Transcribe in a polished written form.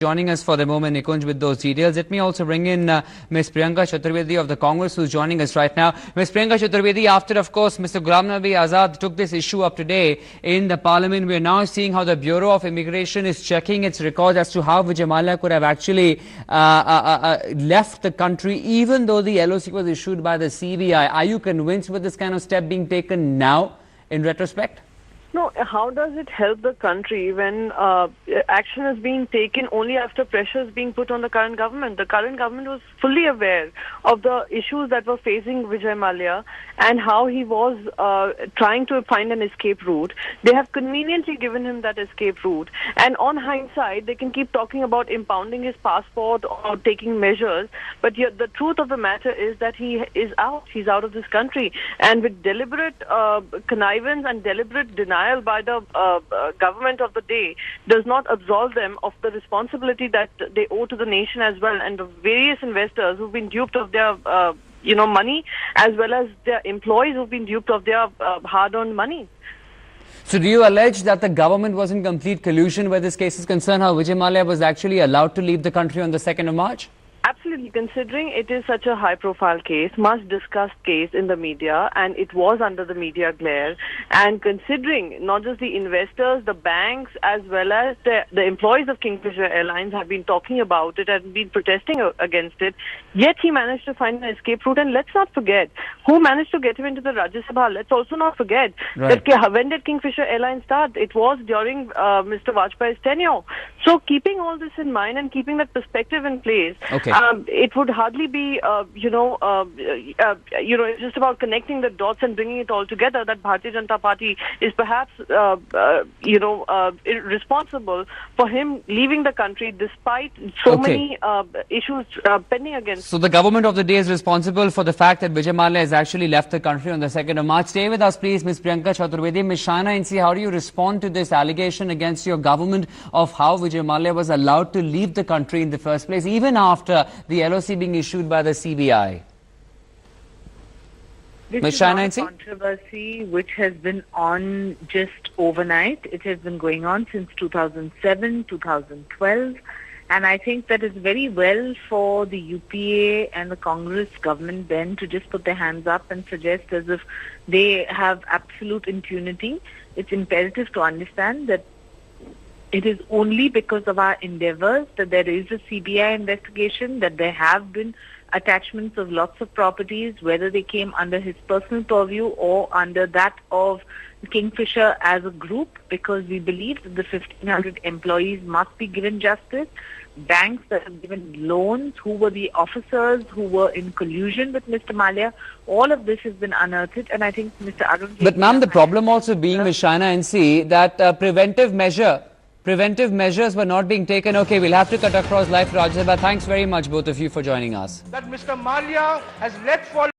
Joining us for the moment, Nikunj, with those details. Let me also bring in Ms. Priyanka Chaturvedi of the Congress, who's joining us right now. Ms. Priyanka Chaturvedi, after, of course, Mr. Ghulam Nabi Azad took this issue up today in the Parliament, we are now seeing how the Bureau of Immigration is checking its records as to how Vijay Mallya could have actually left the country, even though the LOC was issued by the CBI. Are you convinced with this kind of step being taken now, in retrospect? No, how does it help the country when action is being taken only after pressure is being put on the current government? The current government was fully aware of the issues that were facing Vijay Mallya and how he was trying to find an escape route. They have conveniently given him that escape route. And on hindsight, they can keep talking about impounding his passport or taking measures. But yet the truth of the matter is that he is out. He's out of this country. And with deliberate connivance and deliberate denial by the government of the day does not absolve them of the responsibility that they owe to the nation as well, and the various investors who've been duped of their money, as well as their employees who've been duped of their hard-earned money. So do you allege that the government was in complete collusion where this case is concerned, how Vijay Mallya was actually allowed to leave the country on the 2nd of March? Absolutely. Considering it is such a high-profile case, much discussed case in the media, and it was under the media glare, and considering not just the investors, the banks, as well as the employees of Kingfisher Airlines have been talking about it and been protesting against it, yet he managed to find an escape route. And let's not forget who managed to get him into the Rajya Sabha. Let's also not forget that when did Kingfisher Airlines start? It was during Mr. Vajpayee's tenure. So keeping all this in mind and keeping that perspective in place, it would hardly be, it's just about connecting the dots and bringing it all together that Bharatiya Janata Party is perhaps, responsible for him leaving the country despite so many issues pending against. So the government of the day is responsible for the fact that Vijay Mallya has actually left the country on the 2nd of March. Stay with us, please, Ms. Priyanka Chaturvedi. Ms. Shana Insi, how do you respond to this allegation against your government of how Vijay Mallya was allowed to leave the country in the first place, even after the LOC being issued by the CBI? This is not a controversy which has been on just overnight. It has been going on since 2007, 2012. And I think that it's very well for the UPA and the Congress government then to just put their hands up and suggest as if they have absolute impunity. It's imperative to understand that it is only because of our endeavors that there is a CBI investigation, that there have been attachments of lots of properties, whether they came under his personal purview or under that of Kingfisher as a group, because we believe that the 1,500 employees must be given justice. Banks that have given loans, who were the officers who were in collusion with Mr. Mallya, all of this has been unearthed, and I think Mr. Arun... But ma'am, the problem also being, Ms. Shana NC, that preventive measures were not being taken. Okay, we'll have to cut across live, Rajya Sabha. Thanks very much, both of you, for joining us. That Mr. Mallya has let fall